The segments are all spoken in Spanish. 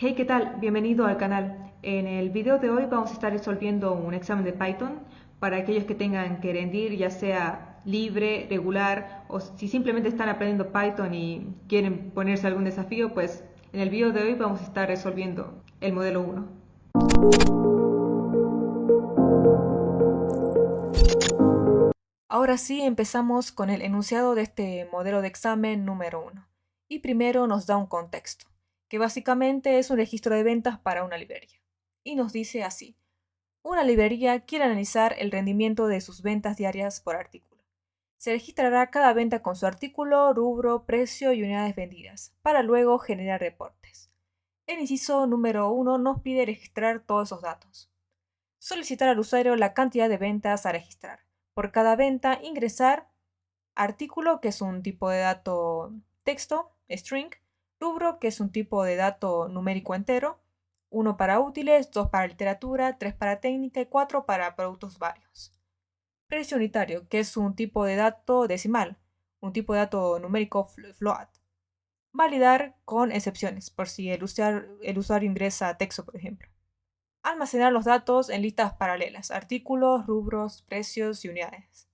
Hey, ¿qué tal? Bienvenido al canal. En el video de hoy vamos a estar resolviendo un examen de Python para aquellos que tengan que rendir, ya sea libre, regular o si simplemente están aprendiendo Python y quieren ponerse algún desafío, pues en el video de hoy vamos a estar resolviendo el modelo 1. Ahora sí, empezamos con el enunciado de este modelo de examen número 1. Y primero nos da un contexto, que básicamente es un registro de ventas para una librería. Y nos dice así: una librería quiere analizar el rendimiento de sus ventas diarias por artículo. Se registrará cada venta con su artículo, rubro, precio y unidades vendidas, para luego generar reportes. El inciso número 1 nos pide registrar todos esos datos. Solicitar al usuario la cantidad de ventas a registrar. Por cada venta, ingresar artículo, que es un tipo de dato texto, string, rubro, que es un tipo de dato numérico entero, 1 para útiles, 2 para literatura, 3 para técnica y 4 para productos varios. Precio unitario, que es un tipo de dato decimal, un tipo de dato numérico float. Validar con excepciones, por si el usuario ingresa texto, por ejemplo. Almacenar los datos en listas paralelas, artículos, rubros, precios y unidades.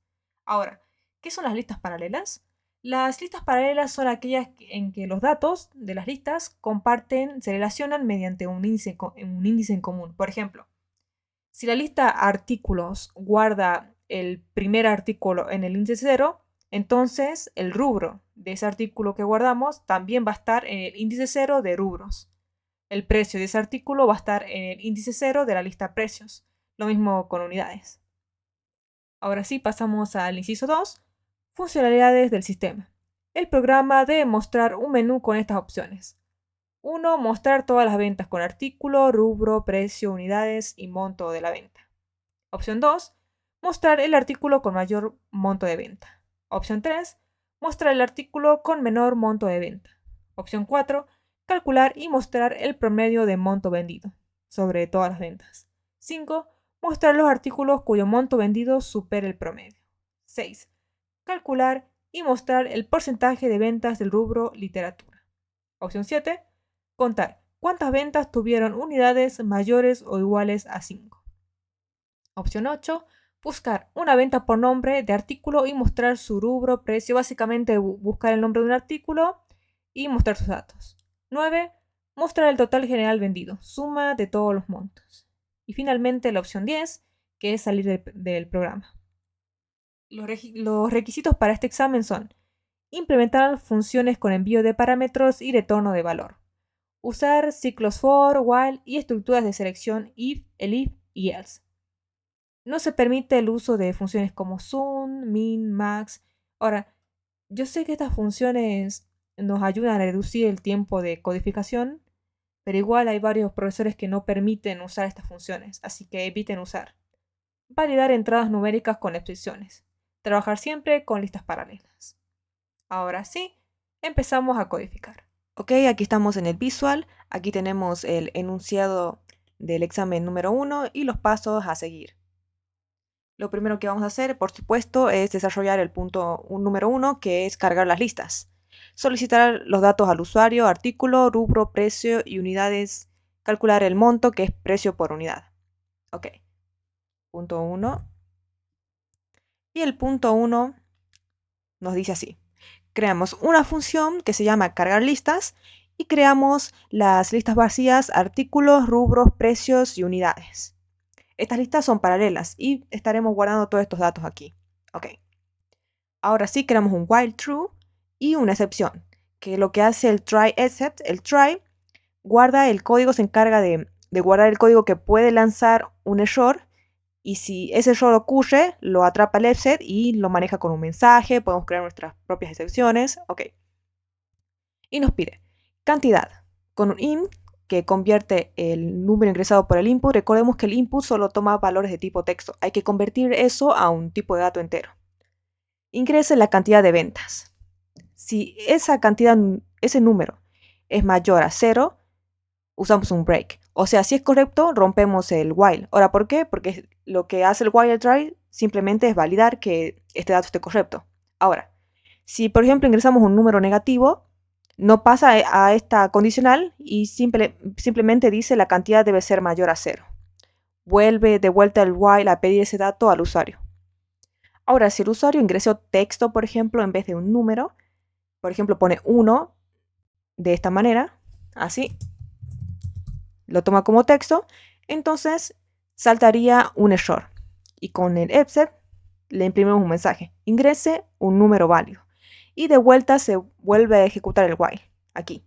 Ahora, ¿qué son las listas paralelas? Las listas paralelas son aquellas en que los datos de las listas se relacionan mediante un índice en común. Por ejemplo, si la lista artículos guarda el primer artículo en el índice 0, entonces el rubro de ese artículo que guardamos también va a estar en el índice 0 de rubros. El precio de ese artículo va a estar en el índice 0 de la lista precios. Lo mismo con unidades. Ahora sí, pasamos al inciso 2, funcionalidades del sistema. El programa debe mostrar un menú con estas opciones. 1. Mostrar todas las ventas con artículo, rubro, precio, unidades y monto de la venta. Opción 2. Mostrar el artículo con mayor monto de venta. Opción 3. Mostrar el artículo con menor monto de venta. Opción 4. Calcular y mostrar el promedio de monto vendido sobre todas las ventas. 5. Mostrar los artículos cuyo monto vendido supere el promedio. 6. Calcular y mostrar el porcentaje de ventas del rubro literatura. Opción 7. Contar cuántas ventas tuvieron unidades mayores o iguales a 5. Opción 8. Buscar una venta por nombre de artículo y mostrar su rubro, precio. Básicamente buscar el nombre de un artículo y mostrar sus datos. 9. Mostrar el total general vendido, suma de todos los montos. Y finalmente la opción 10, que es salir del programa. Los requisitos para este examen son: implementar funciones con envío de parámetros y retorno de valor. Usar ciclos for, while y estructuras de selección if, elif y else. No se permite el uso de funciones como zoom, min, max. Ahora, yo sé que estas funciones nos ayudan a reducir el tiempo de codificación, pero igual hay varios profesores que no permiten usar estas funciones, así que eviten usar. Validar entradas numéricas con excepciones. Trabajar siempre con listas paralelas. Ahora sí, empezamos a codificar. Ok, aquí estamos en el visual. Aquí tenemos el enunciado del examen número 1 y los pasos a seguir. Lo primero que vamos a hacer, por supuesto, es desarrollar el punto número 1, que es cargar las listas. Solicitar los datos al usuario, artículo, rubro, precio y unidades. Calcular el monto, que es precio por unidad. Ok. Punto 1. Y el punto 1 nos dice así: creamos una función que se llama cargar listas y creamos las listas vacías, artículos, rubros, precios y unidades. Estas listas son paralelas y estaremos guardando todos estos datos aquí. Ok. Ahora sí creamos un while true y una excepción, que lo que hace el try except, el try guarda el código, se encarga de guardar el código que puede lanzar un error, y si ese error ocurre, lo atrapa el except y lo maneja con un mensaje. Podemos crear nuestras propias excepciones. Ok. Y nos pide cantidad con un int que convierte el número ingresado por el input. Recordemos que el input solo toma valores de tipo texto. Hay que convertir eso a un tipo de dato entero. Ingrese la cantidad de ventas. Si esa cantidad, ese número es mayor a 0, usamos un break. O sea, si es correcto, rompemos el while. Ahora, ¿por qué? Porque lo que hace el while try simplemente es validar que este dato esté correcto. Ahora, si por ejemplo ingresamos un número negativo, no pasa a esta condicional y simplemente dice la cantidad debe ser mayor a 0. Vuelve de vuelta el while a pedir ese dato al usuario. Ahora, si el usuario ingresó texto, por ejemplo, en vez de un número, por ejemplo, pone 1 de esta manera, así, lo toma como texto, entonces saltaría un error. Y con el EPSET le imprimimos un mensaje, ingrese un número válido. Y de vuelta se vuelve a ejecutar el while, aquí.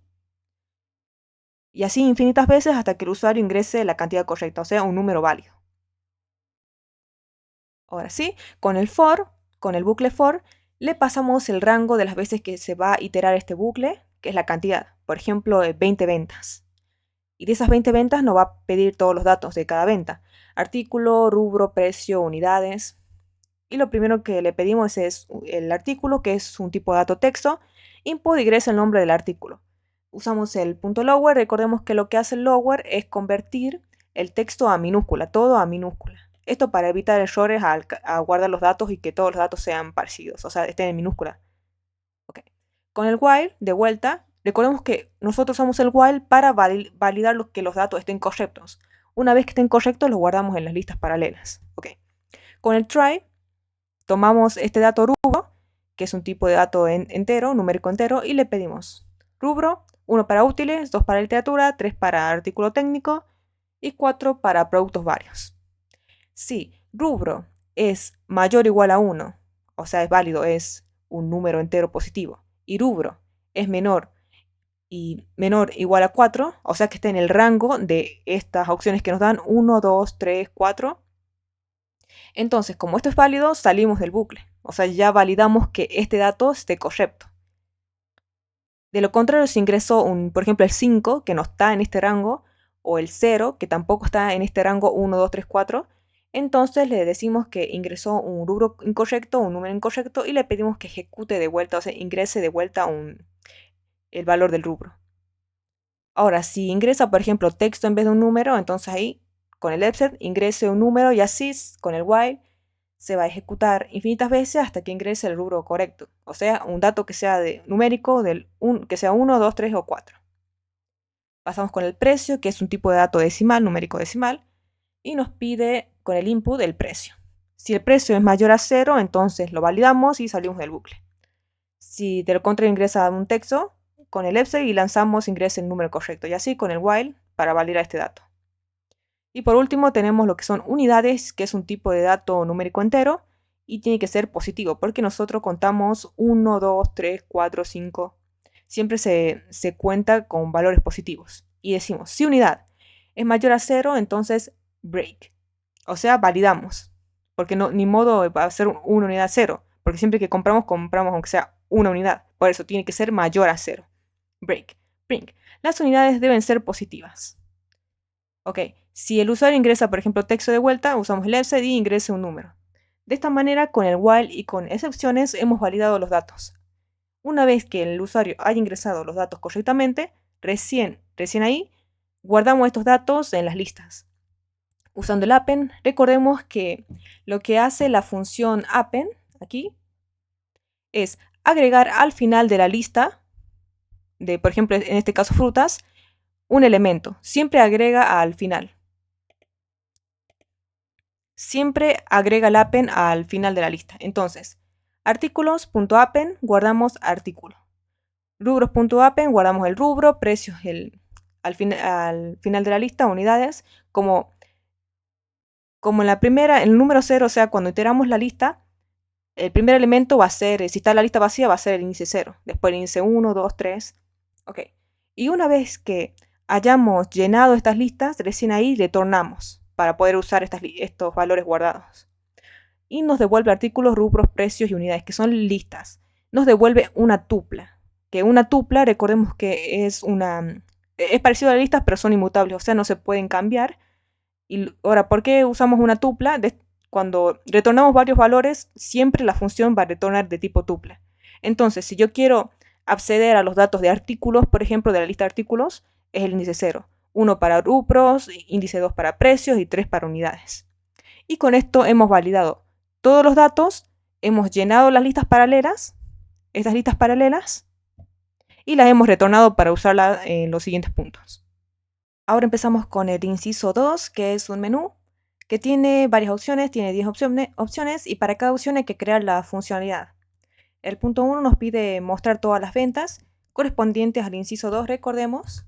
Y así infinitas veces hasta que el usuario ingrese la cantidad correcta, o sea, un número válido. Ahora sí, con el for, con el bucle for, le pasamos el rango de las veces que se va a iterar este bucle, que es la cantidad. Por ejemplo, 20 ventas. Y de esas 20 ventas nos va a pedir todos los datos de cada venta. Artículo, rubro, precio, unidades. Y lo primero que le pedimos es el artículo, que es un tipo de dato texto. Input ingresa el nombre del artículo. Usamos el punto lower. Recordemos que lo que hace el lower es convertir el texto a minúscula, todo a minúscula. Esto para evitar errores a guardar los datos y que todos los datos sean parecidos, o sea, estén en minúscula. Okay. Con el while, de vuelta, recordemos que nosotros usamos el while para validar que los datos estén correctos. Una vez que estén correctos, los guardamos en las listas paralelas. Okay. Con el try, tomamos este dato rubro, que es un tipo de dato entero, numérico entero, y le pedimos rubro, 1 para útiles, 2 para literatura, 3 para artículo técnico y 4 para productos varios. Si rubro es mayor o igual a 1, o sea, es válido, es un número entero positivo, y rubro es menor y menor igual a 4, o sea que está en el rango de estas opciones que nos dan 1, 2, 3, 4, entonces como esto es válido, salimos del bucle, o sea, ya validamos que este dato esté correcto. De lo contrario, si ingreso, por ejemplo, el 5, que no está en este rango, o el 0, que tampoco está en este rango 1, 2, 3, 4, entonces le decimos que ingresó un rubro incorrecto, un número incorrecto, y le pedimos que ejecute de vuelta, o sea, ingrese de vuelta el valor del rubro. Ahora, si ingresa, por ejemplo, texto en vez de un número, entonces ahí, con el EPSET, ingrese un número y así, con el while, se va a ejecutar infinitas veces hasta que ingrese el rubro correcto. O sea, un dato que sea numérico, que sea 1, 2, 3 o 4. Pasamos con el precio, que es un tipo de dato decimal, numérico decimal, y nos pide con el input el precio. Si el precio es mayor a 0, entonces lo validamos y salimos del bucle. Si de lo contrario ingresa un texto, con el EPSET y lanzamos ingresa el número correcto, y así con el while para validar este dato. Y por último tenemos lo que son unidades, que es un tipo de dato numérico entero y tiene que ser positivo porque nosotros contamos 1, 2, 3, 4, 5. Siempre se cuenta con valores positivos. Y decimos, si unidad es mayor a 0, entonces break. O sea, validamos. Porque no, ni modo va a ser una unidad 0. Porque siempre que compramos aunque sea una unidad. Por eso tiene que ser mayor a 0. Break. Bring. Las unidades deben ser positivas. Ok, si el usuario ingresa, por ejemplo, texto de vuelta, usamos el EPSET y ingresa un número. De esta manera, con el while y con excepciones, hemos validado los datos. Una vez que el usuario haya ingresado los datos correctamente, recién ahí, guardamos estos datos en las listas. Usando el append, recordemos que lo que hace la función append, aquí, es agregar al final de la lista, de, por ejemplo, en este caso frutas, un elemento. Siempre agrega al final. Siempre agrega el append al final de la lista. Entonces, artículos.append guardamos artículo. Rubros.append guardamos el rubro, precios al final de la lista, unidades. Como en la primera, en el número 0, o sea, cuando iteramos la lista, el primer elemento va a ser, si está la lista vacía, va a ser el índice 0. Después el índice 1, 2, 3. Ok. Y una vez que hayamos llenado estas listas, recién ahí retornamos para poder usar estos valores guardados. Y nos devuelve artículos, rubros, precios y unidades, que son listas. Nos devuelve una tupla. Que una tupla, recordemos que es parecido a las listas, pero son inmutables, o sea, no se pueden cambiar. Y ahora, ¿por qué usamos una tupla? Cuando retornamos varios valores, siempre la función va a retornar de tipo tupla. Entonces, si yo quiero acceder a los datos de artículos, por ejemplo, de la lista de artículos, es el índice 0. 1 para rubros, índice 2 para precios y 3 para unidades. Y con esto hemos validado todos los datos, hemos llenado las listas paralelas, estas listas paralelas, y las hemos retornado para usarla en los siguientes puntos. Ahora empezamos con el inciso 2, que es un menú que tiene varias opciones, tiene 10 opciones y para cada opción hay que crear la funcionalidad. El punto 1 nos pide mostrar todas las ventas correspondientes al inciso 2, recordemos,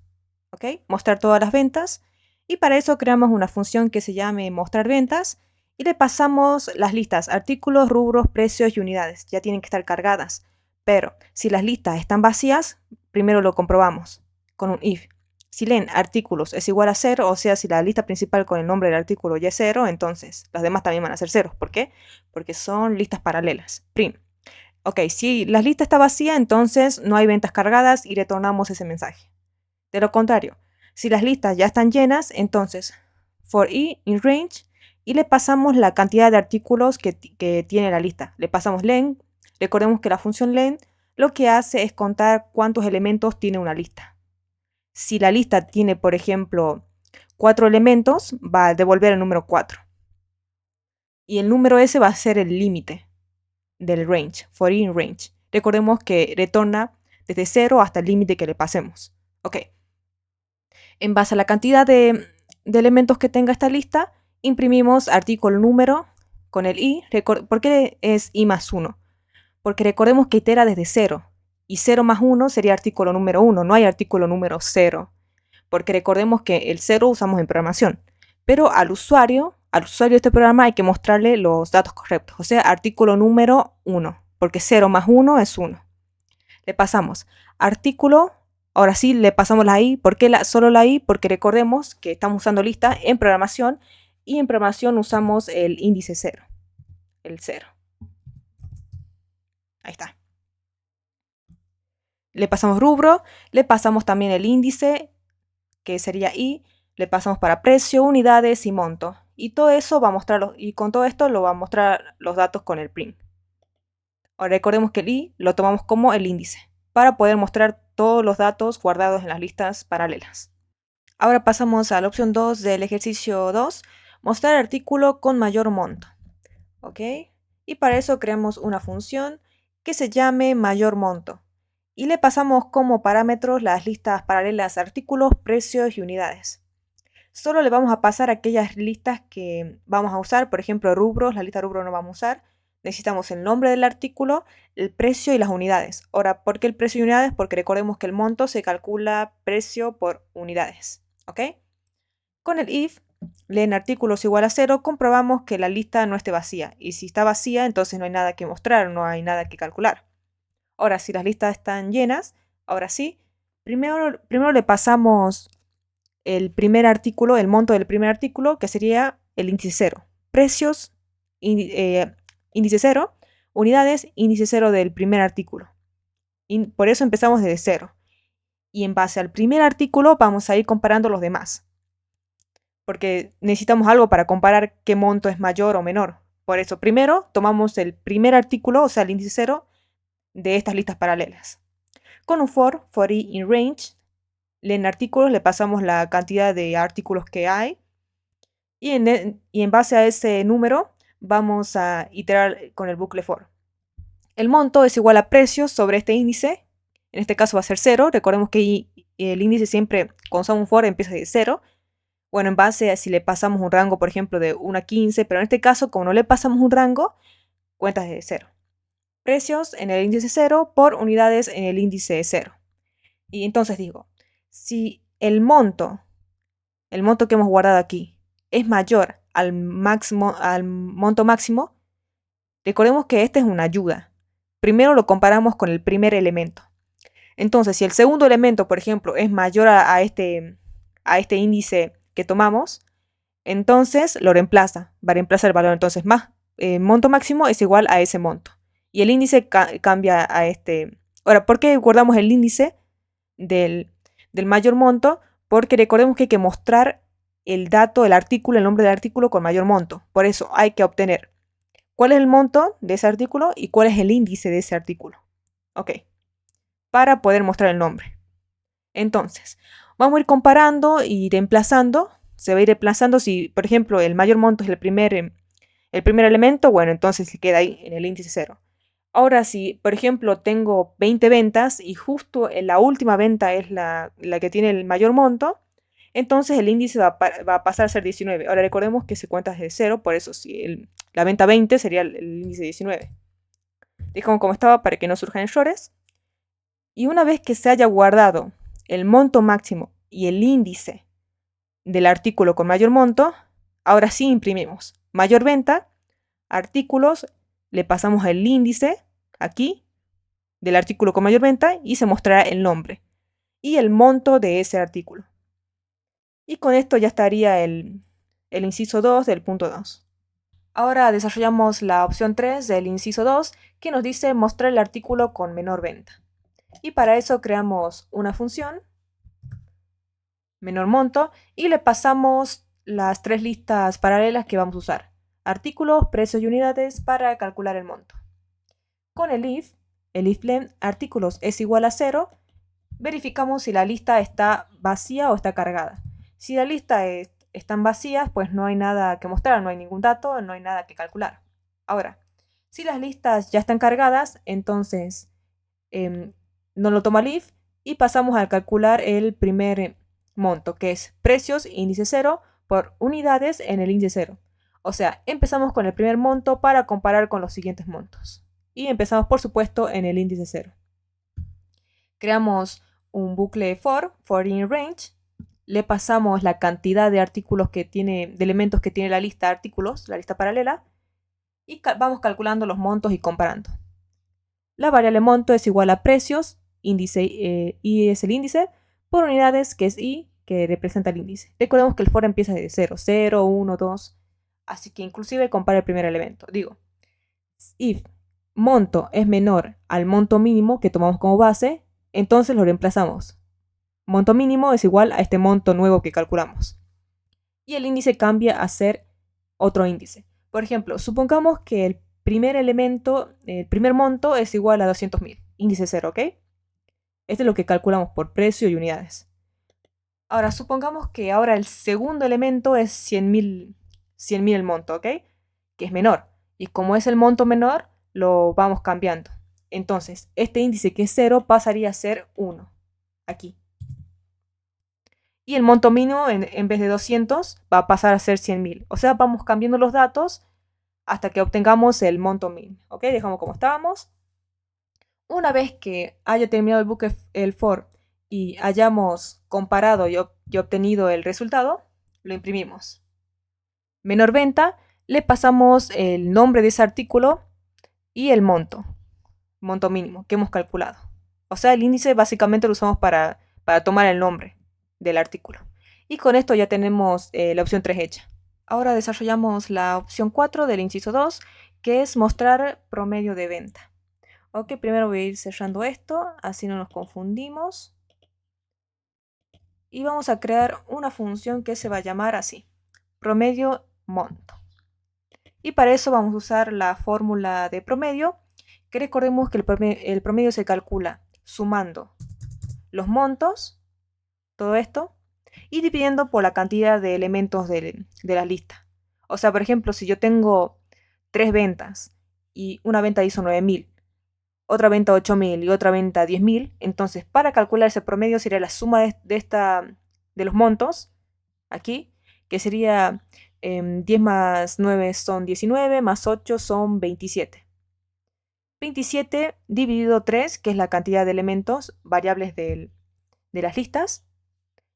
¿ok? Mostrar todas las ventas, y para eso creamos una función que se llame mostrar ventas y le pasamos las listas, artículos, rubros, precios y unidades. Ya tienen que estar cargadas, pero si las listas están vacías, primero lo comprobamos con un if. Si len artículos es igual a 0, o sea, si la lista principal con el nombre del artículo ya es 0, entonces las demás también van a ser 0. ¿Por qué? Porque son listas paralelas. Print. Ok, si la lista está vacía, entonces no hay ventas cargadas y retornamos ese mensaje. De lo contrario, si las listas ya están llenas, entonces for i in range y le pasamos la cantidad de artículos que tiene la lista. Le pasamos len. Recordemos que la función len lo que hace es contar cuántos elementos tiene una lista. Si la lista tiene, por ejemplo, 4 elementos, va a devolver el número 4. Y el número ese va a ser el límite del range, for i in range. Recordemos que retorna desde 0 hasta el límite que le pasemos. Ok. En base a la cantidad de elementos que tenga esta lista, imprimimos artículo número con el i. ¿Por qué es i más 1? Porque recordemos que itera desde 0. Y 0 más 1 sería artículo número 1. No hay artículo número 0. Porque recordemos que el 0 usamos en programación. Pero al usuario de este programa hay que mostrarle los datos correctos. O sea, artículo número 1. Porque 0 más 1 es 1. Le pasamos artículo. Ahora sí, le pasamos la i. ¿Por qué solo la i? Porque recordemos que estamos usando lista en programación. Y en programación usamos el índice 0. El 0. Ahí está. Le pasamos rubro, le pasamos también el índice, que sería i, le pasamos para precio, unidades y monto. Y todo eso va a mostrarlo, y con todo esto lo va a mostrar los datos con el print. Ahora recordemos que el i lo tomamos como el índice, para poder mostrar todos los datos guardados en las listas paralelas. Ahora pasamos a la opción 2 del ejercicio 2, mostrar artículo con mayor monto. ¿Ok? Y para eso creamos una función que se llame mayor monto. Y le pasamos como parámetros las listas paralelas artículos, precios y unidades. Solo le vamos a pasar aquellas listas que vamos a usar, por ejemplo rubros, la lista rubro no vamos a usar. Necesitamos el nombre del artículo, el precio y las unidades. Ahora, ¿por qué el precio y unidades? Porque recordemos que el monto se calcula precio por unidades. ¿Ok? Con el if, len artículos igual a 0, comprobamos que la lista no esté vacía. Y si está vacía, entonces no hay nada que mostrar, no hay nada que calcular. Ahora, si las listas están llenas, ahora sí, primero le pasamos el primer artículo, el monto del primer artículo, que sería el índice 0. Precios, índice 0. Unidades, índice 0 del primer artículo. Y por eso empezamos desde 0. Y en base al primer artículo vamos a ir comparando los demás. Porque necesitamos algo para comparar qué monto es mayor o menor. Por eso, primero tomamos el primer artículo, o sea, el índice 0, de estas listas paralelas. Con un for i in range, en artículos le pasamos la cantidad de artículos que hay y en base a ese número vamos a iterar con el bucle for. El monto es igual a precio sobre este índice, en este caso va a ser 0, recordemos que el índice siempre cuando usamos un for empieza de 0. Bueno, en base a si le pasamos un rango, por ejemplo, de 1 a 15, pero en este caso, como no le pasamos un rango, cuenta desde 0. Precios en el índice 0 por unidades en el índice 0. Y entonces digo, si el monto que hemos guardado aquí, es mayor al monto máximo, recordemos que esta es una ayuda. Primero lo comparamos con el primer elemento. Entonces, si el segundo elemento, por ejemplo, es mayor a este índice que tomamos, entonces lo reemplaza. Va a reemplazar el valor. Entonces, monto máximo es igual a ese monto. Y el índice cambia a este. Ahora, ¿por qué guardamos el índice del mayor monto? Porque recordemos que hay que mostrar el dato, el artículo, el nombre del artículo con mayor monto. Por eso hay que obtener cuál es el monto de ese artículo y cuál es el índice de ese artículo. Ok. Para poder mostrar el nombre. Entonces, vamos a ir comparando y reemplazando. Se va a ir reemplazando si, por ejemplo, el mayor monto es el primer elemento. Bueno, entonces se queda ahí en el índice 0. Ahora, si por ejemplo tengo 20 ventas y justo en la última venta es la que tiene el mayor monto, entonces el índice va a pasar a ser 19. Ahora recordemos que se cuenta desde 0, por eso si la venta 20 sería el índice 19. Dejamos como estaba para que no surjan errores. Y una vez que se haya guardado el monto máximo y el índice del artículo con mayor monto, ahora sí imprimimos mayor venta, artículos, le pasamos el índice aquí del artículo con mayor venta y se mostrará el nombre y el monto de ese artículo. Y con esto ya estaría el inciso 2 del punto 2. Ahora desarrollamos la opción 3 del inciso 2 que nos dice mostrar el artículo con menor venta. Y para eso creamos una función menor monto y le pasamos las tres listas paralelas que vamos a usar: artículos, precios y unidades para calcular el monto. Con el if-len artículos es igual a 0, verificamos si la lista está vacía o está cargada. Si la lista están vacías, pues no hay nada que mostrar, no hay ningún dato, no hay nada que calcular. Ahora, si las listas ya están cargadas, entonces no lo toma el if y pasamos a calcular el primer monto, que es precios índice 0 por unidades en el índice 0. O sea, empezamos con el primer monto para comparar con los siguientes montos. Y empezamos, por supuesto, en el índice 0. Creamos un bucle for in range. Le pasamos la cantidad de artículos que tiene, de elementos que tiene la lista de artículos, la lista paralela. Y vamos calculando los montos y comparando. La variable monto es igual a precios, índice, y es el índice, por unidades, que es i, que representa el índice. Recordemos que el for empieza de 0, 0, 1, 2, así que inclusive compara el primer elemento. Digo, if monto es menor al monto mínimo que tomamos como base, entonces lo reemplazamos. Monto mínimo es igual a este monto nuevo que calculamos. Y el índice cambia a ser otro índice. Por ejemplo, supongamos que el primer monto es igual a 200.000, índice 0, ¿ok? Este es lo que calculamos por precio y unidades. Ahora, supongamos que ahora el segundo elemento es 100.000 el monto, ¿ok? Que es menor. Y como es el monto menor, lo vamos cambiando. Entonces, este índice que es 0 pasaría a ser 1, aquí. Y el monto mínimo, en vez de 200, va a pasar a ser 100.000. O sea, vamos cambiando los datos hasta que obtengamos el monto mínimo. ¿Ok? Dejamos como estábamos. Una vez que haya terminado el bucle, el for, y hayamos comparado y obtenido el resultado, lo imprimimos. Menor venta, le pasamos el nombre de ese artículo y el monto mínimo que hemos calculado. O sea, el índice básicamente lo usamos para tomar el nombre del artículo. Y con esto ya tenemos la opción 3 hecha. Ahora desarrollamos la opción 4 del inciso 2, que es mostrar promedio de venta. Ok, primero voy a ir cerrando esto, así no nos confundimos. Y vamos a crear una función que se va a llamar así: promedio monto. Y para eso vamos a usar la fórmula de promedio, que recordemos que el promedio se calcula sumando los montos, todo esto, y dividiendo por la cantidad de elementos de la lista. O sea, por ejemplo, si yo tengo 3 ventas y una venta hizo 9.000, otra venta 8.000 y otra venta 10.000, entonces para calcular ese promedio sería la suma de los montos, aquí, que sería 10 más 9 son 19, más 8 son 27. 27 dividido 3, que es la cantidad de elementos variables de las listas,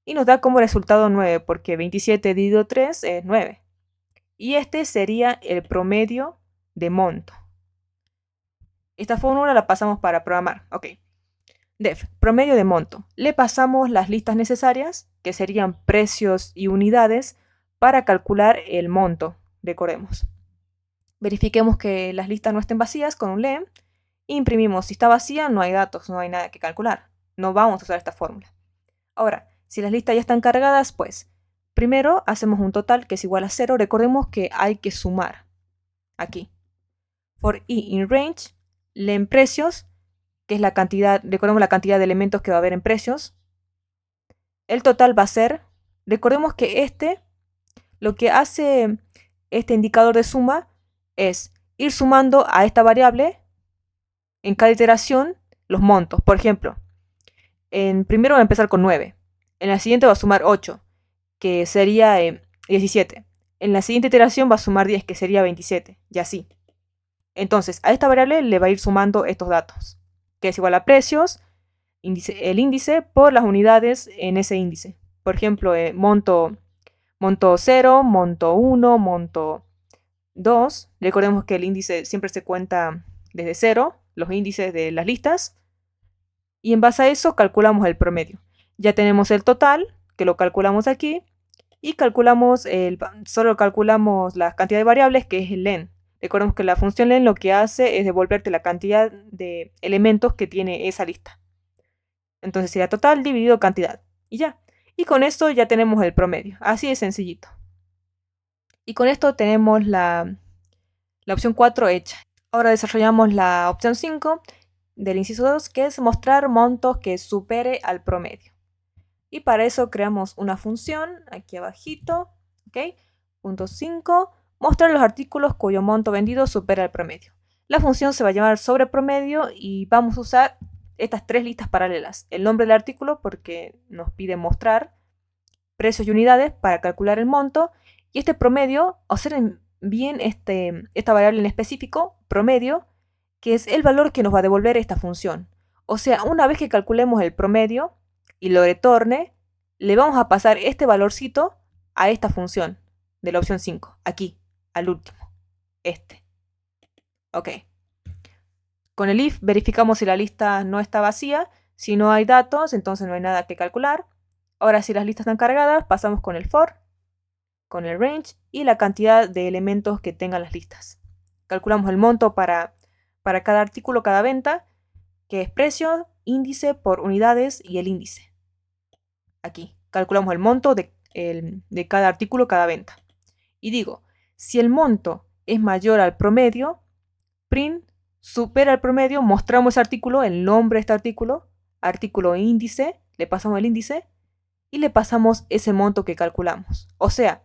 y nos da como resultado 9, porque 27 dividido 3 es 9. Y este sería el promedio de monto. Esta fórmula la pasamos para programar. Ok. Def, promedio de monto. Le pasamos las listas necesarias, que serían precios y unidades, para calcular el monto. Recordemos. Verifiquemos que las listas no estén vacías con un len. Imprimimos. Si está vacía, no hay datos, no hay nada que calcular. No vamos a usar esta fórmula. Ahora, si las listas ya están cargadas, pues primero hacemos un total que es igual a 0. Recordemos que hay que sumar. Aquí. For i in range, len precios, que es la cantidad, recordemos la cantidad de elementos que va a haber en precios. El total va a ser, recordemos que lo que hace este indicador de suma es ir sumando a esta variable en cada iteración los montos. Por ejemplo, primero va a empezar con 9. En la siguiente va a sumar 8, que sería 17. En la siguiente iteración va a sumar 10, que sería 27, y así. Entonces, a esta variable le va a ir sumando estos datos, que es igual a precios, el índice por las unidades en ese índice. Por ejemplo, monto 0, monto 1, monto 2. Recordemos que el índice siempre se cuenta desde 0, los índices de las listas. Y en base a eso calculamos el promedio. Ya tenemos el total, que lo calculamos aquí. Y solo calculamos la cantidad de variables, que es el len. Recordemos que la función len lo que hace es devolverte la cantidad de elementos que tiene esa lista. Entonces sería total dividido cantidad. Y ya. Y con esto ya tenemos el promedio. Así de sencillito. Y con esto tenemos la opción 4 hecha. Ahora desarrollamos la opción 5 del inciso 2, que es mostrar montos que supere al promedio. Y para eso creamos una función aquí abajito. ¿Ok? Punto 5. Mostrar los artículos cuyo monto vendido supera el promedio. La función se va a llamar sobrepromedio y vamos a usar estas tres listas paralelas. El nombre del artículo, porque nos pide mostrar precios y unidades para calcular el monto. Y este promedio, observen bien esta variable en específico, promedio, que es el valor que nos va a devolver esta función. O sea, una vez que calculemos el promedio y lo retorne, le vamos a pasar este valorcito a esta función de la opción 5, aquí, al último, este. Ok. Con el if verificamos si la lista no está vacía. Si no hay datos, entonces no hay nada que calcular. Ahora, si las listas están cargadas, pasamos con el for, con el range y la cantidad de elementos que tengan las listas. Calculamos el monto para cada artículo, cada venta, que es precio, índice por unidades y el índice. Aquí, calculamos el monto de cada artículo, cada venta. Y digo, si el monto es mayor al promedio, print supera el promedio, mostramos ese artículo, el nombre de este artículo índice, le pasamos el índice y le pasamos ese monto que calculamos. O sea,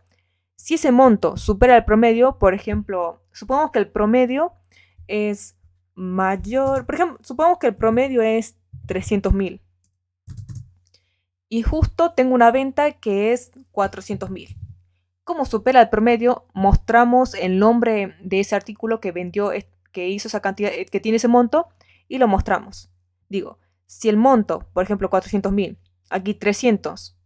si ese monto supera el promedio, por ejemplo, supongamos que el promedio es mayor, por ejemplo, supongamos que el promedio es 300.000 y justo tengo una venta que es 400.000. Como supera el promedio, mostramos el nombre de ese artículo que vendió, que hizo esa cantidad, que tiene ese monto, y lo mostramos. Digo, si el monto, por ejemplo, 400.000, aquí 300,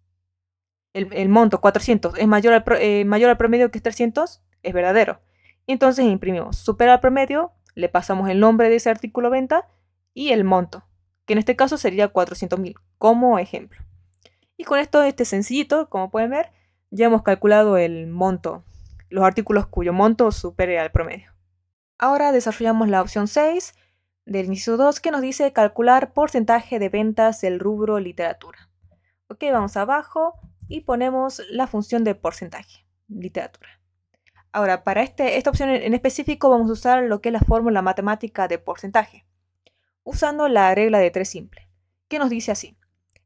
el monto 400 es mayor al promedio que es 300, es verdadero. Y entonces imprimimos, supera el promedio, le pasamos el nombre de ese artículo venta y el monto, que en este caso sería 400.000, como ejemplo. Y con esto, sencillito, como pueden ver, ya hemos calculado el monto, los artículos cuyo monto supere al promedio. Ahora desarrollamos la opción 6 del inciso 2, que nos dice calcular porcentaje de ventas del rubro literatura. Ok, vamos abajo y ponemos la función de porcentaje, literatura. Ahora, para esta opción en específico vamos a usar lo que es la fórmula matemática de porcentaje, usando la regla de 3 simple, que nos dice así.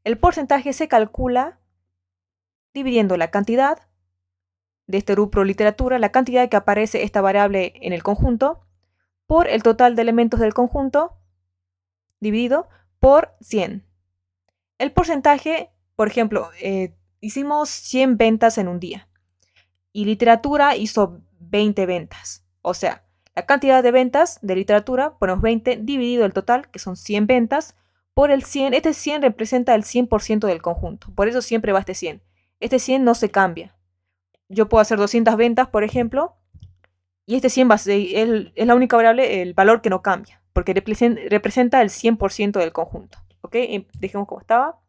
El porcentaje se calcula dividiendo la cantidad de este rubro literatura, la cantidad que aparece esta variable en el conjunto, por el total de elementos del conjunto, dividido por 100. El porcentaje, por ejemplo, hicimos 100 ventas en un día y literatura hizo 20 ventas. O sea, la cantidad de ventas de literatura, ponemos 20 dividido el total, que son 100 ventas, por el 100. Este 100 representa el 100% del conjunto. Por eso siempre va este 100. Este 100 no se cambia. Yo puedo hacer 200 ventas, por ejemplo, y este 100 es la única variable, el valor que no cambia, porque representa el 100% del conjunto. ¿Ok? Dejemos como estaba.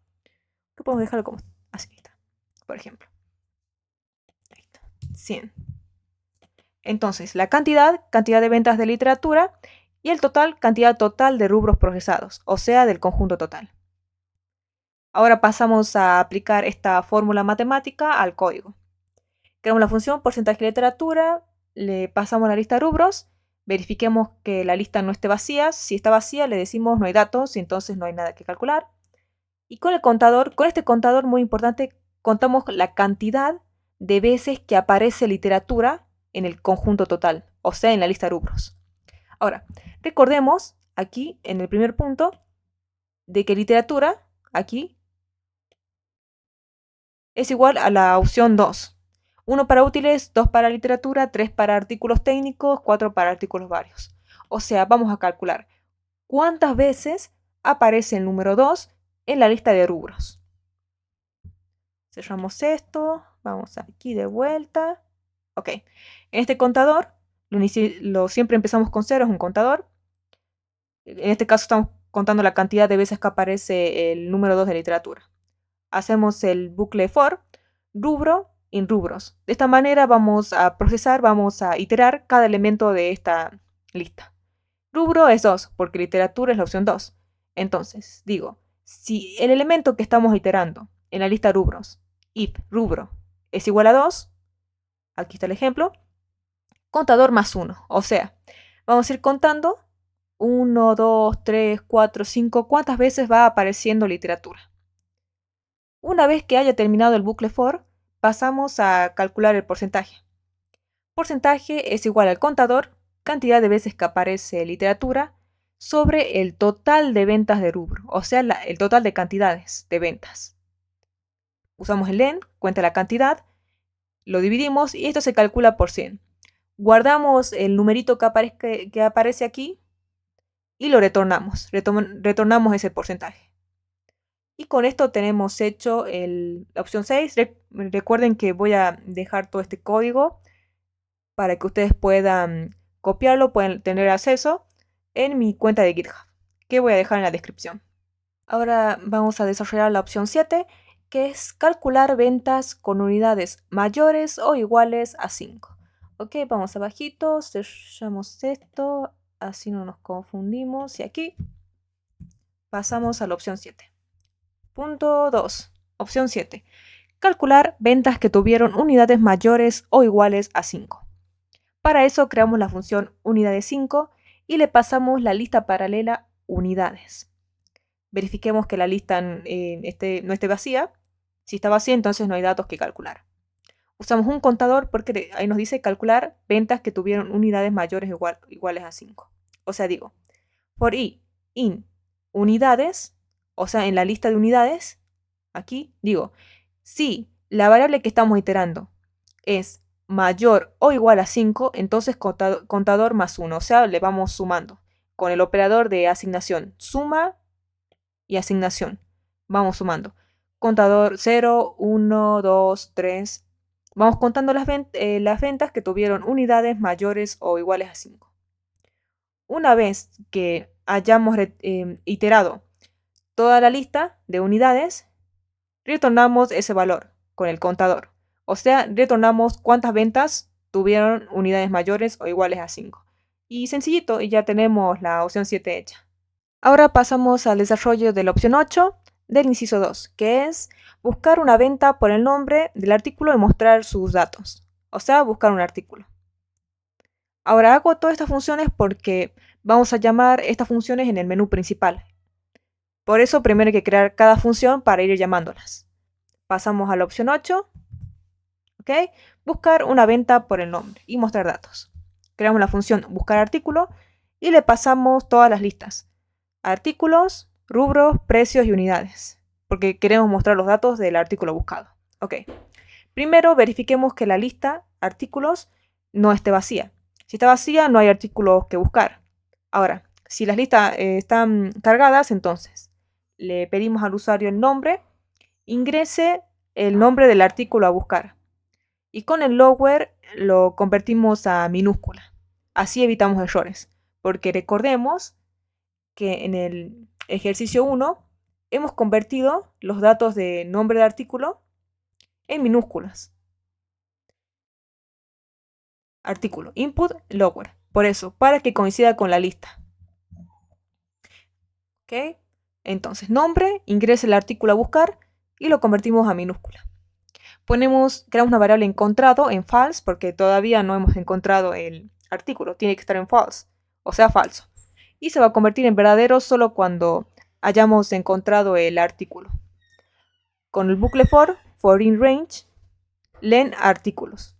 Que podemos dejarlo como así está, por ejemplo. Ahí está. 100. Entonces, la cantidad de ventas de literatura, y el total, cantidad total de rubros procesados, o sea, del conjunto total. Ahora pasamos a aplicar esta fórmula matemática al código. Creamos la función porcentaje de literatura, le pasamos la lista de rubros, verifiquemos que la lista no esté vacía. Si está vacía, le decimos no hay datos y entonces no hay nada que calcular. Y con este contador muy importante, contamos la cantidad de veces que aparece literatura en el conjunto total, o sea, en la lista de rubros. Ahora, recordemos aquí en el primer punto de que literatura, aquí, es igual a la opción 2. 1 para útiles, 2 para literatura, 3 para artículos técnicos, 4 para artículos varios. O sea, vamos a calcular cuántas veces aparece el número 2 en la lista de rubros. Cerramos esto, vamos aquí de vuelta. Ok, en este contador, siempre empezamos con 0, es un contador. En este caso estamos contando la cantidad de veces que aparece el número 2 de literatura. Hacemos el bucle for, rubro en rubros. De esta manera vamos a procesar, vamos a iterar cada elemento de esta lista. Rubro es 2, porque literatura es la opción 2. Entonces, digo, si el elemento que estamos iterando en la lista rubros, if rubro, es igual a 2, aquí está el ejemplo, contador más 1. O sea, vamos a ir contando 1, 2, 3, 4, 5, cuántas veces va apareciendo literatura. Una vez que haya terminado el bucle for, pasamos a calcular el porcentaje. Porcentaje es igual al contador, cantidad de veces que aparece literatura, sobre el total de ventas de rubro, o sea, el total de cantidades de ventas. Usamos el len, cuenta la cantidad, lo dividimos y esto se calcula por 100. Guardamos el numerito que aparece aquí y lo retornamos. Retornamos ese porcentaje. Y con esto tenemos hecho la opción 6. Recuerden que voy a dejar todo este código para que ustedes puedan copiarlo, puedan tener acceso en mi cuenta de GitHub, que voy a dejar en la descripción. Ahora vamos a desarrollar la opción 7, que es calcular ventas con unidades mayores o iguales a 5. Ok, vamos abajito, cerramos esto, así no nos confundimos. Y aquí pasamos a la opción 7. Punto 2. Opción 7. Calcular ventas que tuvieron unidades mayores o iguales a 5. Para eso creamos la función unidades 5 y le pasamos la lista paralela unidades. Verifiquemos que la lista no esté vacía. Si está vacía, entonces no hay datos que calcular. Usamos un contador porque ahí nos dice calcular ventas que tuvieron unidades mayores o iguales a 5. O sea, digo, for i in unidades, o sea, en la lista de unidades, aquí digo, si la variable que estamos iterando es mayor o igual a 5, entonces contador más 1, o sea, le vamos sumando. Con el operador de asignación, suma y asignación, vamos sumando. Contador 0, 1, 2, 3. Vamos contando las ventas que tuvieron unidades mayores o iguales a 5. Una vez que hayamos iterado toda la lista de unidades, retornamos ese valor con el contador. O sea, retornamos cuántas ventas tuvieron unidades mayores o iguales a 5. Y sencillito, y ya tenemos la opción 7 hecha. Ahora pasamos al desarrollo de la opción 8 del inciso 2, que es buscar una venta por el nombre del artículo y mostrar sus datos. O sea, buscar un artículo. Ahora hago todas estas funciones porque vamos a llamar estas funciones en el menú principal. Por eso primero hay que crear cada función para ir llamándolas. Pasamos a la opción 8. ¿Ok? Buscar una venta por el nombre y mostrar datos. Creamos la función buscar artículo y le pasamos todas las listas. Artículos, rubros, precios y unidades. Porque queremos mostrar los datos del artículo buscado. Ok. Primero verifiquemos que la lista artículos no esté vacía. Si está vacía, no hay artículos que buscar. Ahora, si las listas están cargadas, entonces le pedimos al usuario el nombre, ingrese el nombre del artículo a buscar. Y con el lower lo convertimos a minúscula. Así evitamos errores. Porque recordemos que en el ejercicio 1 hemos convertido los datos de nombre de artículo en minúsculas. Artículo, input, lower. Por eso, para que coincida con la lista. ¿Ok? Entonces, nombre, ingresa el artículo a buscar y lo convertimos a minúscula. Creamos una variable encontrado en false porque todavía no hemos encontrado el artículo. Tiene que estar en false, o sea, falso. Y se va a convertir en verdadero solo cuando hayamos encontrado el artículo. Con el bucle for in range, len artículos.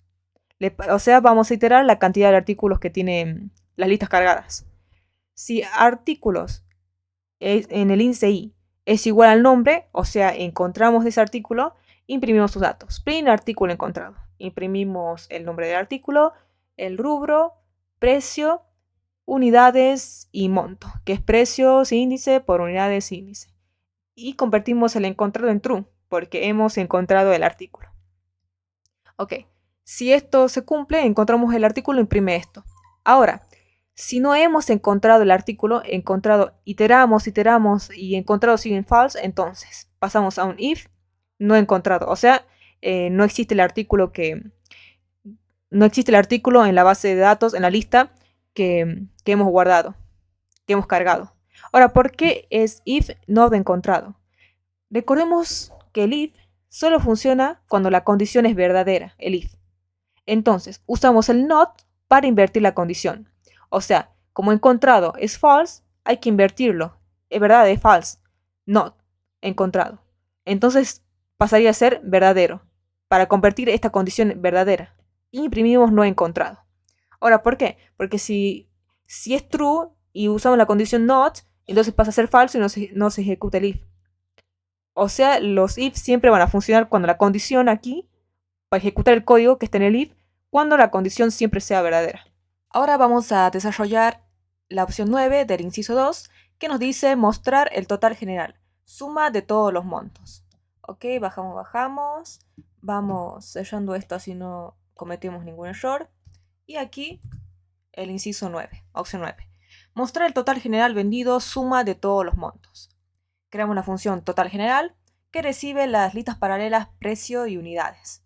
O sea, vamos a iterar la cantidad de artículos que tienen las listas cargadas. Si artículos en el índice i es igual al nombre, o sea, encontramos ese artículo, imprimimos sus datos. Print artículo encontrado. Imprimimos el nombre del artículo, el rubro, precio, unidades y monto, que es precios índice por unidades índice. Y convertimos el encontrado en true, porque hemos encontrado el artículo. Ok, si esto se cumple, encontramos el artículo, imprime esto. Ahora, si no hemos encontrado el artículo, iteramos y encontrado sigue en false, entonces pasamos a un if no encontrado. O sea, no existe el artículo en la base de datos, en la lista que hemos guardado, que hemos cargado. Ahora, ¿por qué es if no encontrado? Recordemos que el if solo funciona cuando la condición es verdadera, el if. Entonces, usamos el not para invertir la condición. O sea, como encontrado es false, hay que invertirlo. Es verdad, es false. Not, encontrado. Entonces, pasaría a ser verdadero. Para convertir esta condición en verdadera, imprimimos no encontrado. Ahora, ¿por qué? Porque si es true y usamos la condición not, entonces pasa a ser falso y no se ejecuta el if. O sea, los if siempre van a funcionar cuando la condición aquí, para ejecutar el código que está en el if, cuando la condición siempre sea verdadera. Ahora vamos a desarrollar la opción 9 del inciso 2, que nos dice mostrar el total general, suma de todos los montos. Ok, bajamos. Vamos cerrando esto así no cometemos ningún error. Y aquí el inciso 9, opción 9. Mostrar el total general vendido, suma de todos los montos. Creamos una función total general que recibe las listas paralelas precio y unidades.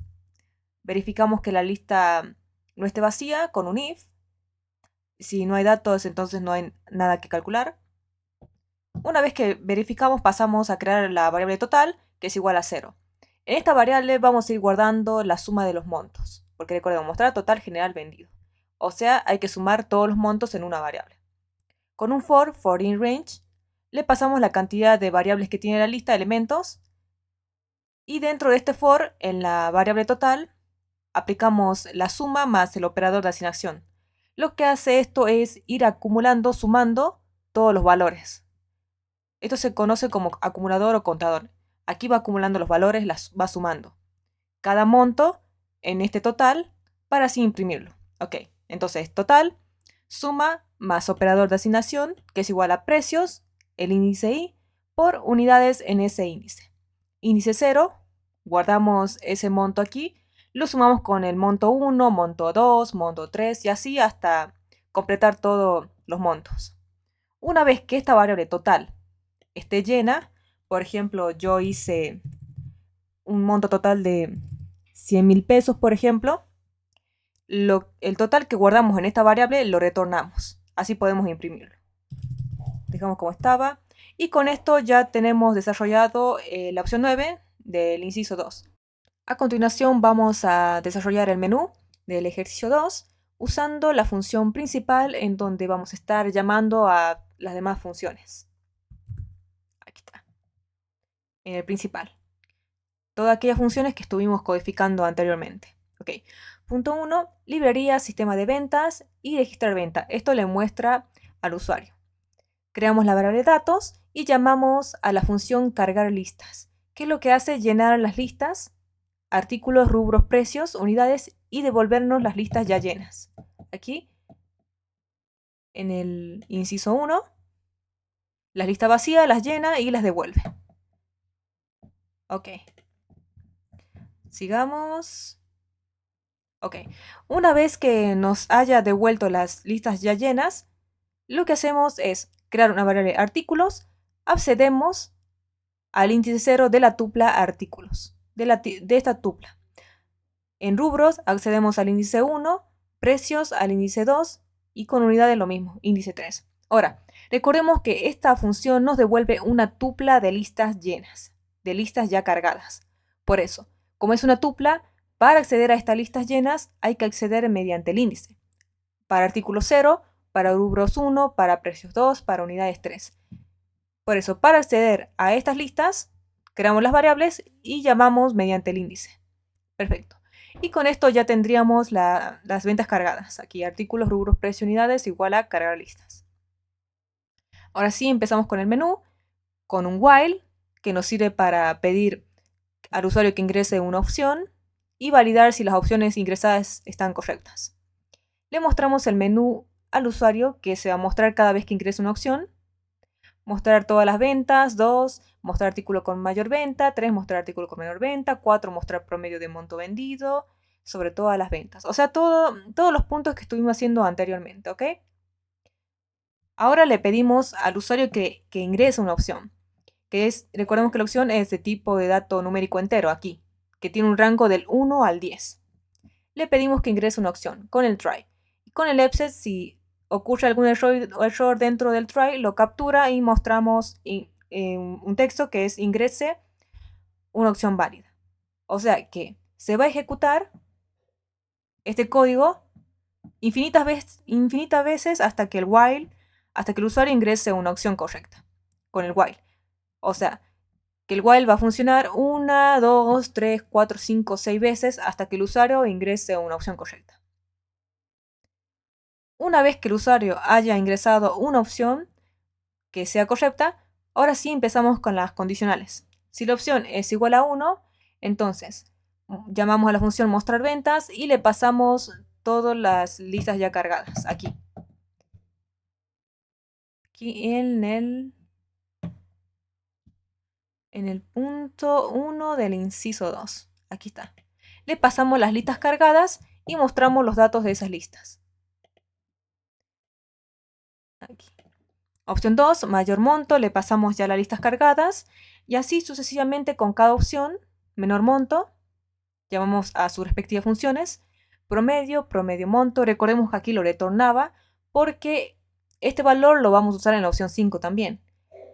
Verificamos que la lista no esté vacía con un if. Si no hay datos, entonces no hay nada que calcular. Una vez que verificamos, pasamos a crear la variable total, que es igual a 0. En esta variable vamos a ir guardando la suma de los montos, porque recordemos, mostrar total general vendido. O sea, hay que sumar todos los montos en una variable. Con un for in range, le pasamos la cantidad de variables que tiene la lista de elementos. Y dentro de este for, en la variable total, aplicamos la suma más el operador de asignación. Lo que hace esto es ir acumulando, sumando todos los valores. Esto se conoce como acumulador o contador. Aquí va acumulando los valores, las va sumando cada monto en este total para así imprimirlo. Ok, entonces total, suma más operador de asignación, que es igual a precios, el índice i, por unidades en ese índice. Índice 0, guardamos ese monto aquí, lo sumamos con el monto 1, monto 2, monto 3 y así hasta completar todos los montos. Una vez que esta variable total esté llena, por ejemplo, yo hice un monto total de 100.000 pesos, por ejemplo, el total que guardamos en esta variable lo retornamos. Así podemos imprimirlo. Dejamos como estaba. Y con esto ya tenemos desarrollado la opción 9 del inciso 2. A continuación vamos a desarrollar el menú del ejercicio 2 usando la función principal en donde vamos a estar llamando a las demás funciones. Aquí está. En el principal. Todas aquellas funciones que estuvimos codificando anteriormente. Ok. Punto 1. Librería, sistema de ventas y registrar venta. Esto le muestra al usuario. Creamos la variable datos y llamamos a la función cargar listas, que es lo que hace llenar las listas, artículos, rubros, precios, unidades y devolvernos las listas ya llenas. Aquí, en el inciso 1, las listas vacías las llena y las devuelve. Ok. Sigamos. Ok. Una vez que nos haya devuelto las listas ya llenas, lo que hacemos es crear una variable artículos, accedemos al índice 0 de la tupla artículos, de esta tupla. En rubros accedemos al índice 1, precios al índice 2 y con unidades lo mismo, índice 3. Ahora, recordemos que esta función nos devuelve una tupla de listas llenas, de listas ya cargadas. Por eso, como es una tupla, para acceder a estas listas llenas hay que acceder mediante el índice. Para artículos 0, para rubros 1, para precios 2, para unidades 3. Por eso, para acceder a estas listas, creamos las variables y llamamos mediante el índice. Perfecto. Y con esto ya tendríamos las ventas cargadas. Aquí artículos, rubros, precio, unidades igual a cargar listas. Ahora sí empezamos con el menú, con un while, que nos sirve para pedir al usuario que ingrese una opción y validar si las opciones ingresadas están correctas. Le mostramos el menú al usuario, que se va a mostrar cada vez que ingrese una opción. Mostrar todas las ventas, 2, mostrar artículo con mayor venta, 3, mostrar artículo con menor venta, 4, mostrar promedio de monto vendido, sobre todas las ventas. O sea, todos los puntos que estuvimos haciendo anteriormente, ¿ok? Ahora le pedimos al usuario que ingrese una opción, recordemos que la opción es de tipo de dato numérico entero aquí, que tiene un rango del 1 al 10. Le pedimos que ingrese una opción con el try. Y con el EPSET, si ocurre algún error dentro del try, lo captura y mostramos un texto que es ingrese una opción válida. O sea que se va a ejecutar este código infinitas veces hasta que el usuario ingrese una opción correcta con el while. O sea, que el while va a funcionar 1, 2, 3, 4, 5, 6 veces hasta que el usuario ingrese una opción correcta. Una vez que el usuario haya ingresado una opción que sea correcta, ahora sí empezamos con las condicionales. Si la opción es igual a 1, entonces llamamos a la función mostrar ventas y le pasamos todas las listas ya cargadas aquí. Aquí en el punto 1 del inciso 2. Aquí está. Le pasamos las listas cargadas y mostramos los datos de esas listas. Aquí. Opción 2, mayor monto, le pasamos ya las listas cargadas y así sucesivamente con cada opción, menor monto, llamamos a sus respectivas funciones, promedio, promedio monto, recordemos que aquí lo retornaba porque este valor lo vamos a usar en la opción 5 también.